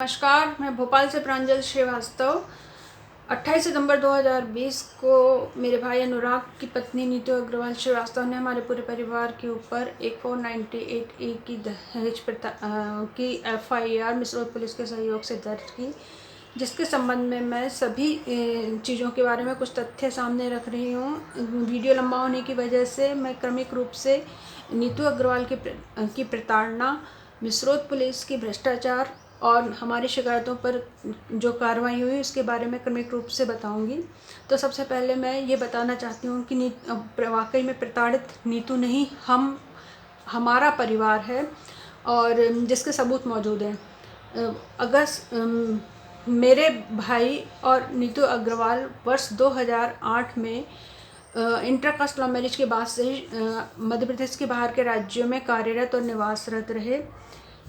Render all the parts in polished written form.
नमस्कार, मैं भोपाल से प्रांजल श्रीवास्तव। 28 सितंबर 2020 को मेरे भाई अनुराग की पत्नी नीतू अग्रवाल श्रीवास्तव ने हमारे पूरे परिवार के ऊपर एक 498A की दहेज की FIR मिसरोद पुलिस के सहयोग से दर्ज की, जिसके संबंध में मैं सभी चीज़ों के बारे में कुछ तथ्य सामने रख रही हूँ। वीडियो लंबा होने की वजह से मैं क्रमिक रूप से नीतू अग्रवाल की प्रताड़ना, मिसरोद पुलिस की भ्रष्टाचार और हमारी शिकायतों पर जो कार्रवाई हुई उसके बारे में क्रमिक रूप से बताऊंगी। तो सबसे पहले मैं ये बताना चाहती हूँ कि वाकई में प्रताड़ित नीतू नहीं, हमारा परिवार है और जिसके सबूत मौजूद हैं। मेरे भाई और नीतू अग्रवाल वर्ष 2008 में इंटरकास्ट लव मैरिज के बाद से ही मध्य प्रदेश के बाहर के राज्यों में कार्यरत और निवासरत रहे।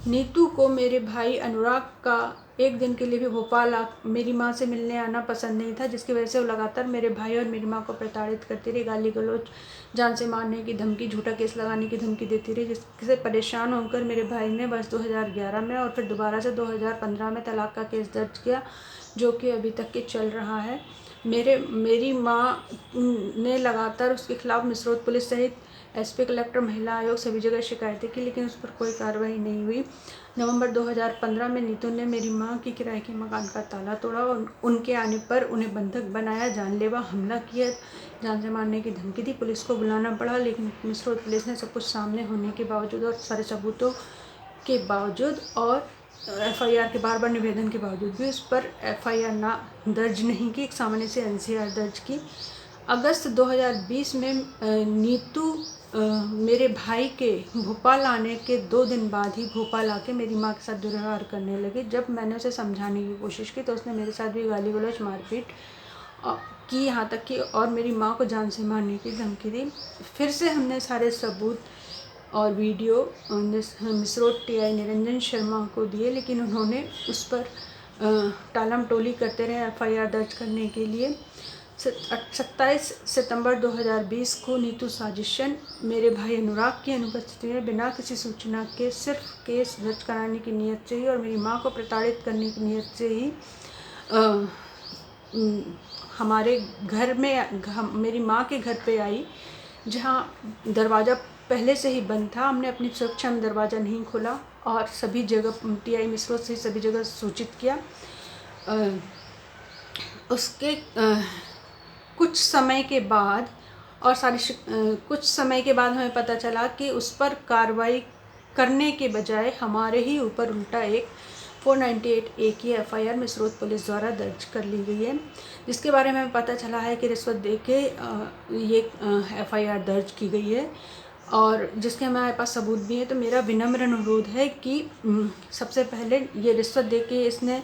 नीतू को मेरे भाई अनुराग का एक दिन के लिए भी भोपाल मेरी माँ से मिलने आना पसंद नहीं था, जिसकी वजह से वो लगातार मेरे भाई और मेरी माँ को प्रताड़ित करती रही, गाली गलौज, जान से मारने की धमकी, झूठा केस लगाने की धमकी देती रही, जिससे परेशान होकर मेरे भाई ने वर्ष 2011 में और फिर दोबारा से 2015 में तलाक का केस दर्ज किया, जो कि अभी तक के चल रहा है। मेरी माँ ने लगातार उसके खिलाफ मिसरोद पुलिस सहित SP कलेक्टर, महिला आयोग सभी जगह शिकायतें की, लेकिन उस पर कोई कार्रवाई नहीं हुई। नवंबर 2015 में नीतू ने मेरी माँ की किराए के मकान का ताला तोड़ा और उनके आने पर उन्हें बंधक बनाया, जानलेवा हमला किया, जान से मारने की धमकी दी। पुलिस को बुलाना पड़ा, लेकिन मिसरोद पुलिस ने सब कुछ सामने होने के बावजूद और सारे सबूतों के बावजूद और FIR के बार बार निवेदन के बावजूद भी उस पर FIR ना दर्ज नहीं की, एक सामान्य से NCR दर्ज की। अगस्त 2020 में नीतू मेरे भाई के भोपाल आने के 2 दिन बाद ही भोपाल आके मेरी माँ के साथ दुर्व्यवहार करने लगी। जब मैंने उसे समझाने की कोशिश की तो उसने मेरे साथ भी गाली गलौज, मारपीट की, यहाँ तक कि और मेरी माँ को जान से मारने की धमकी दी। फिर से हमने सारे सबूत और वीडियो मिसरोद TI निरंजन शर्मा को दिए, लेकिन उन्होंने उस पर टालम टोली करते रहे FIR दर्ज करने के लिए। 27 सितंबर 2020 को नीतू साजिशन मेरे भाई अनुराग की अनुपस्थिति में बिना किसी सूचना के सिर्फ केस दर्ज कराने की नीयत से ही और मेरी माँ को प्रताड़ित करने की नीयत से ही हमारे घर में मेरी माँ के घर पे आई, जहाँ दरवाज़ा पहले से ही बंद था। हमने अपनी सुरक्षा में दरवाज़ा नहीं खोला और सभी जगह TI मिसरोद से सभी जगह सूचित किया। उसके कुछ समय के बाद हमें पता चला कि उस पर कार्रवाई करने के बजाय हमारे ही ऊपर उल्टा एक 498A की FIR मिसरोद पुलिस द्वारा दर्ज कर ली गई है, जिसके बारे में पता चला है कि रिश्वत देके ये FIR दर्ज की गई है और जिसके हमारे पास सबूत भी है। तो मेरा विनम्र अनुरोध है कि सबसे पहले ये रिश्वत देके इसने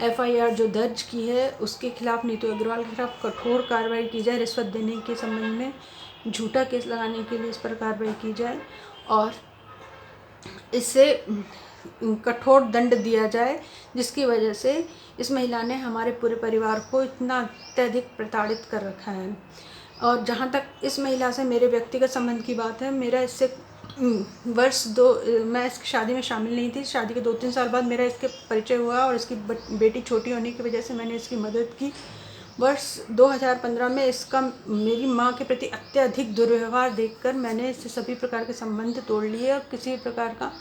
FIR जो दर्ज की है उसके खिलाफ, नीतू अग्रवाल के खिलाफ कठोर कार्रवाई की जाए। रिश्वत देने के संबंध में झूठा केस लगाने के लिए इस पर कार्रवाई की जाए और इससे कठोर दंड दिया जाए, जिसकी वजह से इस महिला ने हमारे पूरे परिवार को इतना अत्यधिक प्रताड़ित कर रखा है। और जहाँ तक इस महिला से मेरे व्यक्तिगत संबंध की बात है, मेरा इससे मैं इसकी शादी में शामिल नहीं थी। शादी के 2-3 साल बाद मेरा इसके परिचय हुआ और इसकी बेटी छोटी होने की वजह से मैंने इसकी मदद की। वर्ष 2015 में इसका मेरी माँ के प्रति अत्यधिक दुर्व्यवहार देखकर मैंने इससे सभी प्रकार के संबंध तोड़ लिए और किसी भी प्रकार का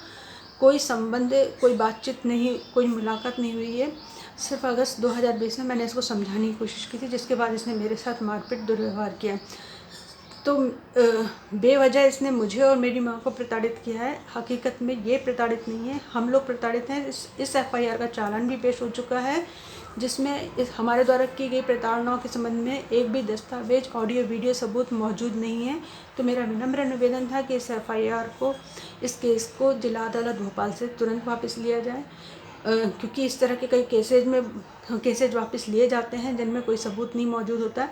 कोई संबंध, कोई बातचीत नहीं, कोई मुलाकात नहीं हुई है। सिर्फ अगस्त 2020 में मैंने इसको समझाने की कोशिश की थी, जिसके बाद इसने मेरे साथ मारपीट, दुर्व्यवहार किया। तो बेवजह इसने मुझे और मेरी माँ को प्रताड़ित किया है। हकीकत में ये प्रताड़ित नहीं है, हम लोग प्रताड़ित हैं। इस FIR का चालान भी पेश हो चुका है, जिसमें हमारे द्वारा की गई प्रताड़नाओं के संबंध में एक भी दस्तावेज, ऑडियो, वीडियो सबूत मौजूद नहीं है। तो मेरा विनम्र निवेदन था कि इस केस को जिला अदालत भोपाल से तुरंत वापस लिया जाए, क्योंकि इस तरह के कई केसेज वापस लिए जाते हैं जिनमें कोई सबूत नहीं मौजूद होता।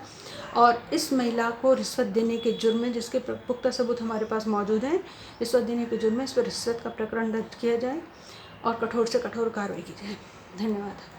और इस महिला को रिश्वत देने के जुर्म में, जिसके पुख्ता सबूत हमारे पास मौजूद हैं, रिश्वत देने के जुर्म में इस पर रिश्वत का प्रकरण दर्ज किया जाए और कठोर से कठोर कार्रवाई की जाए। धन्यवाद।